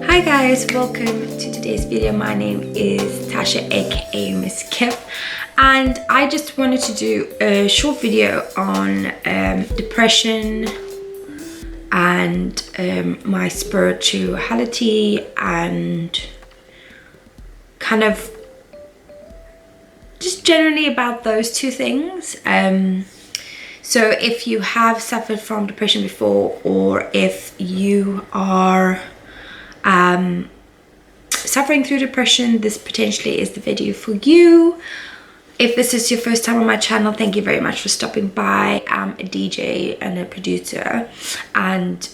Hi guys, welcome to today's video. My name is Tasha, aka Miss Kip, and I just wanted to do a short video on depression and my spirituality, and kind of just generally about those two things. So if you have suffered from depression before, or if you are suffering through depression, this potentially is the video for you. If this is your first time on my channel, thank you very much for stopping by. I'm a DJ and a producer, and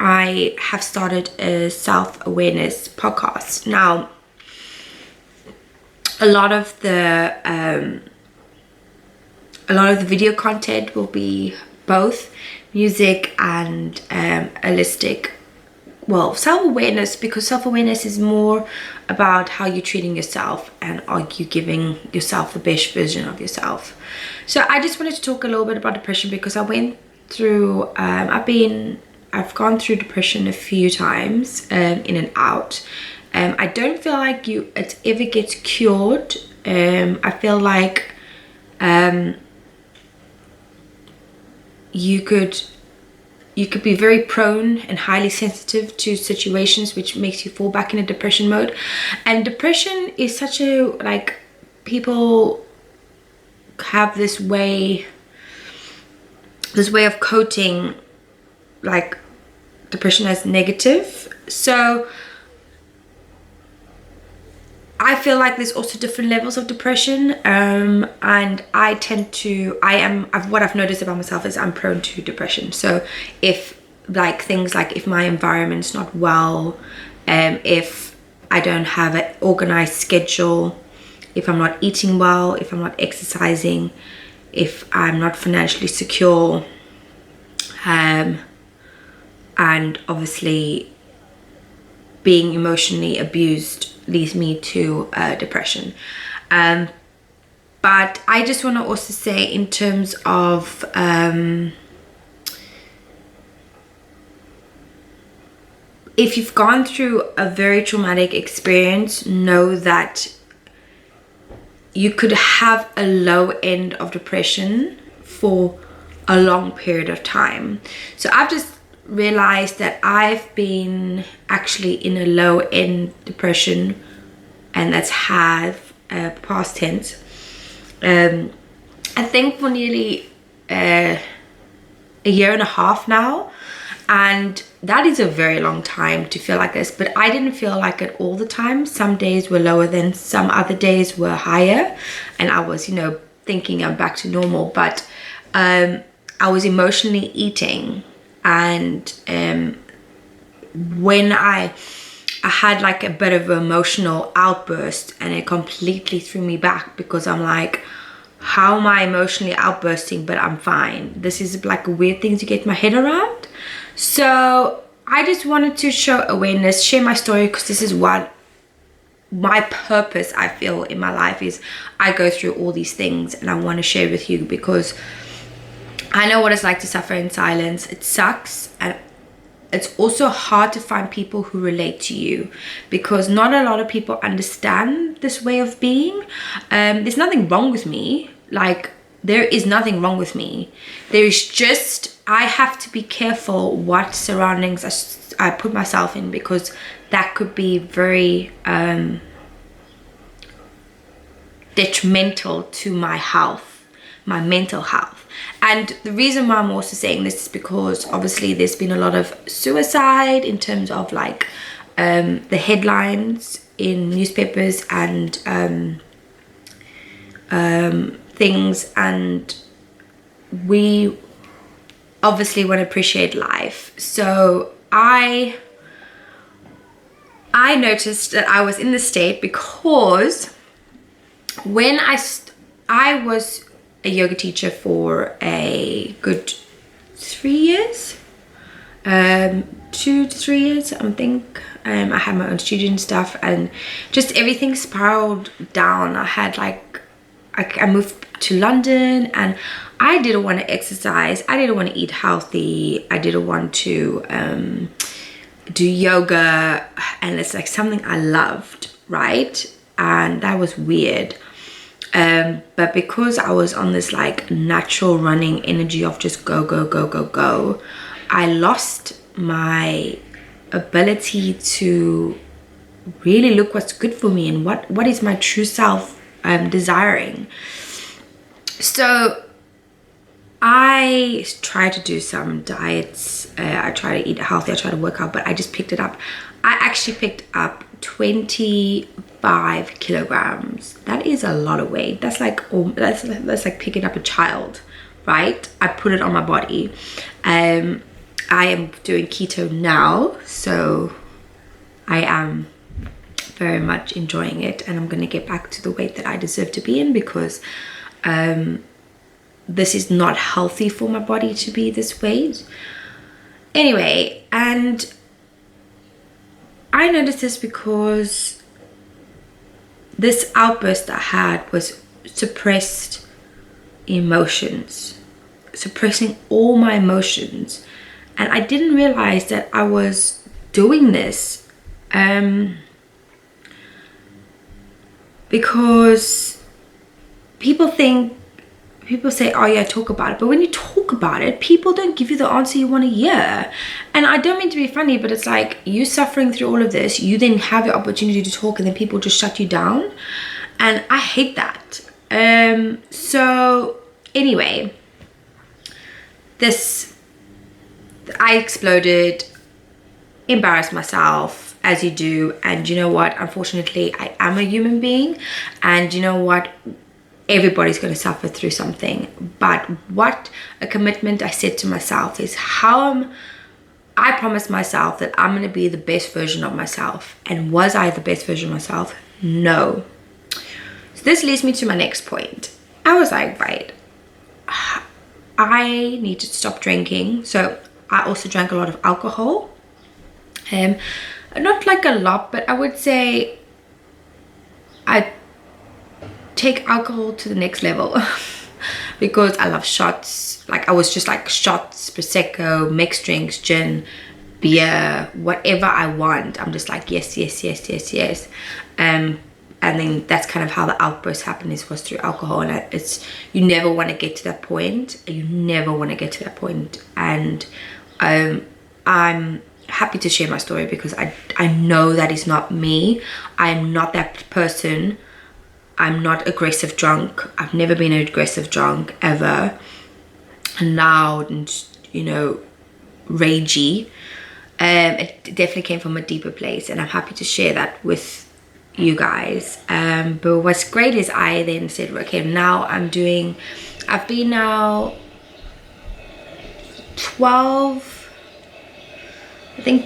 I have started a self-awareness podcast. Now, a lot of the video content will be both music and holistic, well, self-awareness, because self-awareness is more about how you're treating yourself and are you giving yourself the best version of yourself. So I just wanted to talk a little bit about depression, because I went through I've gone through depression a few times, in and out. I don't feel like it ever gets cured. I feel like you could be very prone and highly sensitive to situations, which makes you fall back in a depression mode. And depression is such a, like, people have this way of coding, like, depression as negative. So I feel like there's also different levels of depression, and what I've noticed about myself is I'm prone to depression. So if if my environment's not well, if I don't have an organized schedule, if I'm not eating well, if I'm not exercising, if I'm not financially secure, and obviously being emotionally abused leads me to depression. But I just want to also say, in terms of if you've gone through a very traumatic experience, know that you could have a low end of depression for a long period of time. So I've just realized that I've been actually in a low end depression, and that's past tense, I think for nearly a year and a half now, and that is a very long time to feel like this. But I didn't feel like it all the time. Some days were lower than some other days were higher, and I was, thinking I'm back to normal. But I was emotionally eating, and when I had like a bit of an emotional outburst, and it completely threw me back, because I'm like, how am I emotionally outbursting but I'm fine? This is like a weird thing to get my head around. So I just wanted to show awareness, share my story, because this is what my purpose, I feel, in my life is. I go through all these things, and I want to share with you, because I know what it's like to suffer in silence. It sucks, and it's also hard to find people who relate to you, because not a lot of people understand this way of being. There's nothing wrong with me. Like, there is nothing wrong with me. There is just, I have to be careful what surroundings I put myself in, because that could be very detrimental to my health, my mental health. And the reason why I'm also saying this is because obviously there's been a lot of suicide, in terms of like the headlines in newspapers and things, and we obviously want to appreciate life. So I noticed that I was in this state because when I was a yoga teacher for a good 3 years, 2 to 3 years, I think. I had my own studio and stuff, and just everything spiraled down. I had like, I moved to London, and I didn't want to exercise. I didn't want to eat healthy. I didn't want to do yoga, and it's like something I loved, right? And that was weird. But because I was on this like natural running energy of just go, go, go, go, go, I lost my ability to really look what's good for me and what is my true self desiring. So I try to do some diets. I try to eat healthy. I try to work out, but I just picked it up. I actually picked up 25 kilograms. That is a lot of weight. That's like that's like picking up a child, right? I put it on my body. I am doing keto now, so I am very much enjoying it, and I'm going to get back to the weight that I deserve to be in, because this is not healthy for my body to be this weight. Anyway, and I noticed this because this outburst I had was suppressed emotions, suppressing all my emotions. And I didn't realize that I was doing this because people say, oh yeah, talk about it. But when you talk about it, people don't give you the answer you want to hear. And I don't mean to be funny, but it's like you suffering through all of this, you then have your opportunity to talk, and then people just shut you down. And I hate that. So anyway, I exploded, embarrassed myself, as you do. And you know what? Unfortunately, I am a human being. And you know what? Everybody's going to suffer through something. But what a commitment I set to myself is I promised myself that I'm going to be the best version of myself. And was I the best version of myself? No. So this leads me to my next point. I was like, right, I need to stop drinking. So I also drank a lot of alcohol. Not like a lot, but I would say I take alcohol to the next level because I love shots. Like I was just like shots, prosecco, mixed drinks, gin, beer, whatever I want. I'm just like yes, yes, yes, yes, yes. And then that's kind of how the outburst happened, was through alcohol. And you never want to get to that point. You never want to get to that point. And I'm happy to share my story because I know that is not me. I'm not that person. I'm not aggressive drunk. I've never been an aggressive drunk ever. Loud and, ragey. It definitely came from a deeper place, and I'm happy to share that with you guys. But what's great is I then said, okay, now I've been now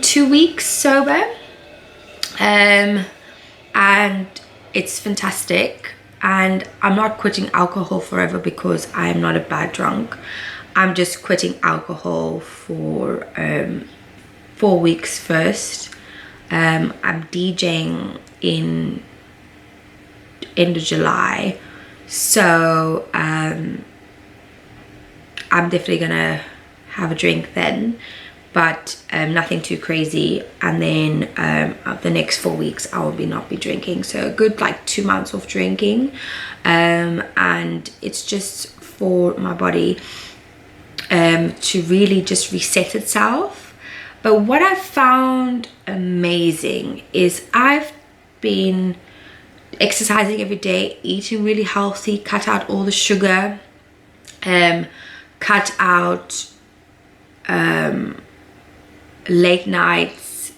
2 weeks sober. And it's fantastic, and I'm not quitting alcohol forever because I am not a bad drunk. I'm just quitting alcohol for 4 weeks first. I'm DJing in end of July, so I'm definitely gonna have a drink then, but nothing too crazy. And then the next 4 weeks I will not be drinking, so a good 2 months of drinking. And it's just for my body to really just reset itself. But what I found amazing is I've been exercising every day, eating really healthy, cut out all the sugar, cut out late nights,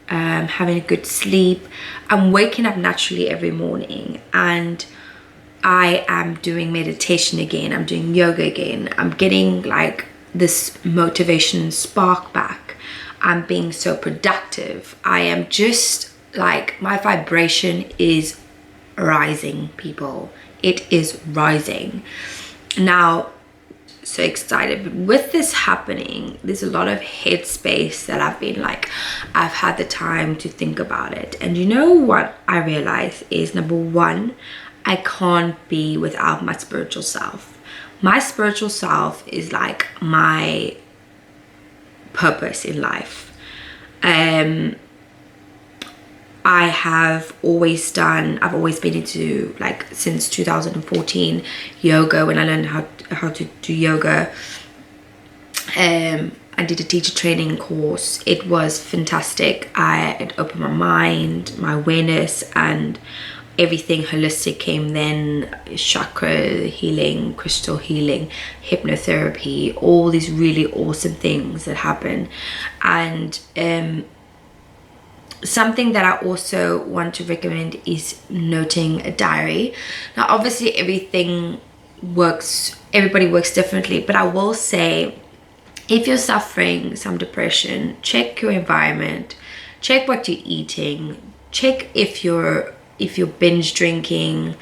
having a good sleep. I'm waking up naturally every morning, and I am doing meditation again. I'm doing yoga again. I'm getting this motivation spark back. I'm being so productive. I am just my vibration is rising, people. It is rising. Now, so excited. But with this happening, there's a lot of headspace that I've had the time to think about it. And you know what I realized is, number one, I can't be without my spiritual self. My spiritual self is like my purpose in life. I've always been into, like, since 2014, yoga. When I learned how to do yoga, I did a teacher training course. It was fantastic. It opened my mind, my awareness, and everything holistic came then. Chakra healing, crystal healing, hypnotherapy, all these really awesome things that happen. And something that I also want to recommend is noting a diary. Now obviously everybody works differently, but I will say, if you're suffering some depression, check your environment, check what you're eating, check if you're binge drinking.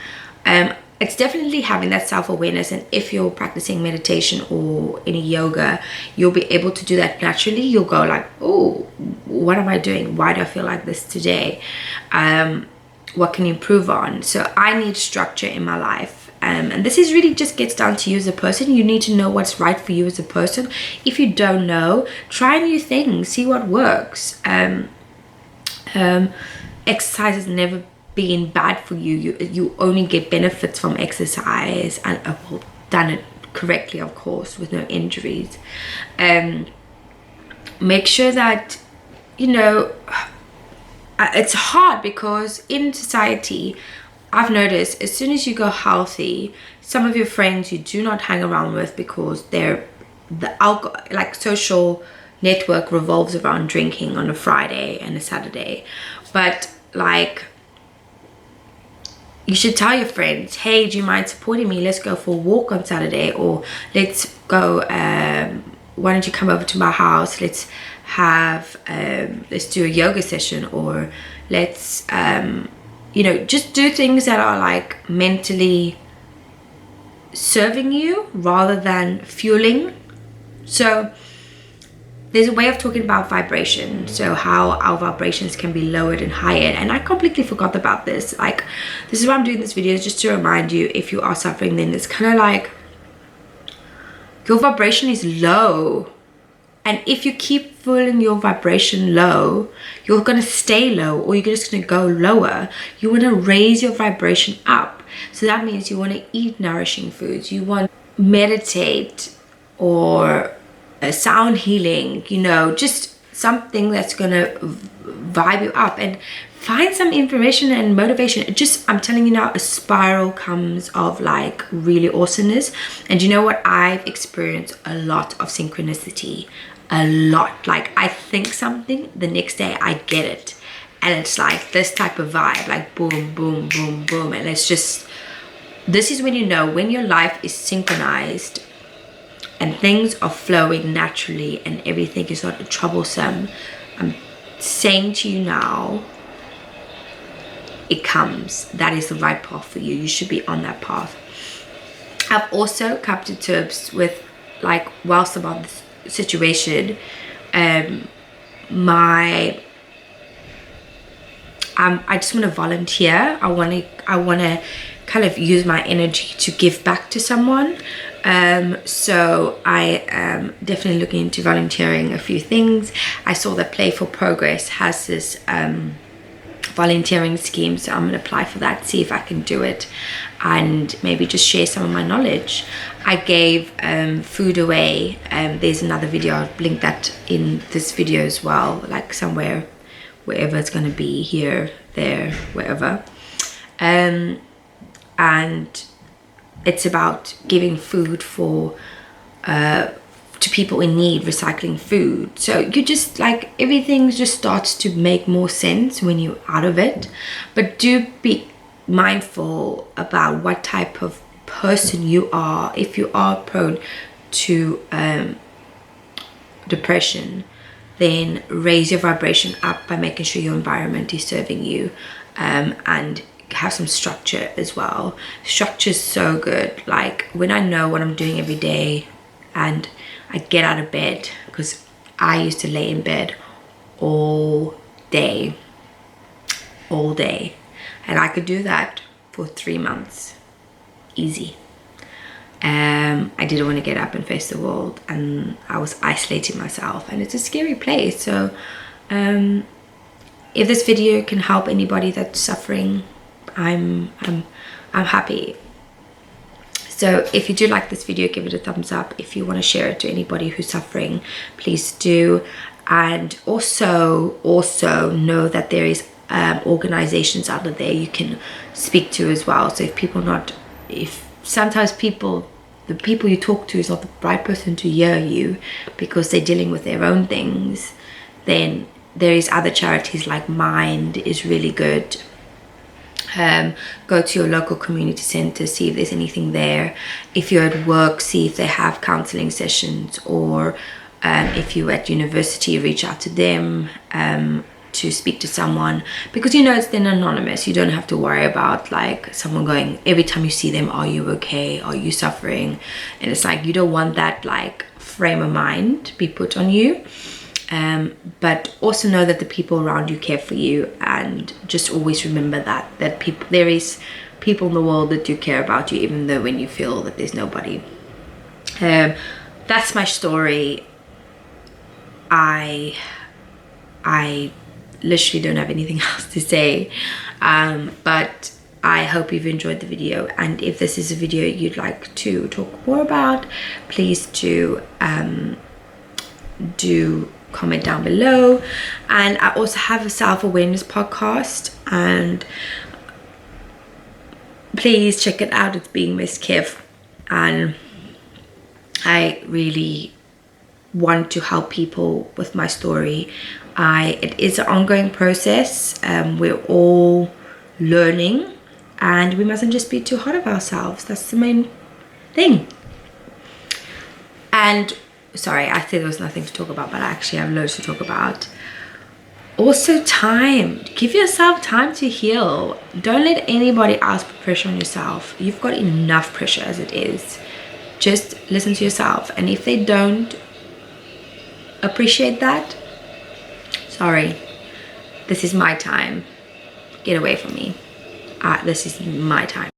It's definitely having that self-awareness, and if you're practicing meditation or any yoga, you'll be able to do that naturally. You'll go like, oh, what am I doing? Why do I feel like this today? What can you improve on? So I need structure in my life. And this is really just gets down to you as a person. You need to know what's right for you as a person. If you don't know, try new things, see what works. Exercise has never been bad for you. You only get benefits from exercise, and done it correctly, of course, with no injuries. Make sure that, it's hard because in society, I've noticed as soon as you go healthy, some of your friends you do not hang around with because the alcohol, like, social network revolves around drinking on a Friday and a Saturday. But like, you should tell your friends, hey, do you mind supporting me? Let's go for a walk on Saturday, or let's go, why don't you come over to my house? Let's do a yoga session, or let's just do things that are like mentally serving you rather than fueling. So there's a way of talking about vibration, so how our vibrations can be lowered and higher. And I completely forgot about this. Like, this is why I'm doing this video, just to remind you, if you are suffering, then it's kind of like your vibration is low. And if you keep feeling your vibration low, you're going to stay low, or you're just going to go lower. You want to raise your vibration up. So that means you want to eat nourishing foods. You want to meditate, or sound healing, just something that's going to vibe you up, and find some information and motivation. I'm telling you now, a spiral comes of like really awesomeness. And you know what? I've experienced a lot of synchronicity. A lot. Like, I think something, the next day I get it, and it's like this type of vibe, like boom, boom, boom, boom. And it's just, this is when you know when your life is synchronized and things are flowing naturally and everything is not troublesome. I'm saying to you now, it comes. That is the right path for you. You should be on that path. I've also come to terms with, like, whilst I'm on this situation, I just want to volunteer. I want to kind of use my energy to give back to someone. So I am definitely looking into volunteering a few things. I saw that Play for Progress has this volunteering scheme, so I'm gonna apply for that, see if I can do it, and maybe just share some of my knowledge. I gave food away. There's another video, I'll link that in this video as well, like somewhere, wherever it's gonna be, here, there, wherever. And it's about giving food for to people in need, recycling food. So you just, like, everything just starts to make more sense when you're out of it. But do be mindful about what type of person you are. If you are prone to depression, then raise your vibration up by making sure your environment is serving you, and have some structure as well. Structure is so good. Like, when I know what I'm doing every day and I get out of bed, because I used to lay in bed all day, and I could do that for 3 months. Easy. I didn't want to get up and face the world, and I was isolating myself, and it's a scary place. So if this video can help anybody that's suffering, I'm happy. So if you do like this video, give it a thumbs up. If you want to share it to anybody who's suffering, please do. And also know that there is organizations out there you can speak to as well. So if sometimes the people you talk to is not the right person to hear you because they're dealing with their own things, then there is other charities like Mind is really good. Go to your local community center, see if there's anything there. If you're at work, see if they have counseling sessions, or if you're at university, reach out to them to speak to someone, because it's then anonymous. You don't have to worry about like someone going every time you see them, are you okay, are you suffering? And it's like, you don't want that like frame of mind be put on you. But also know that the people around you care for you, and just always remember that there is people in the world that do care about you, even though when you feel that there's nobody. That's my story. I literally don't have anything else to say, but I hope you've enjoyed the video, and if this is a video you'd like to talk more about, please do comment down below. And I also have a self-awareness podcast, and please check it out. It's being Miss Kev, and I really want to help people with my story. It is an ongoing process. We're all learning, and we mustn't just be too hard on ourselves. That's the main thing. And sorry, I said there was nothing to talk about, but I actually have loads to talk about. Also, time. Give yourself time to heal. Don't let anybody else put pressure on yourself. You've got enough pressure as it is. Just listen to yourself, and if they don't appreciate that, sorry, this is my time. Get away from me. This is my time.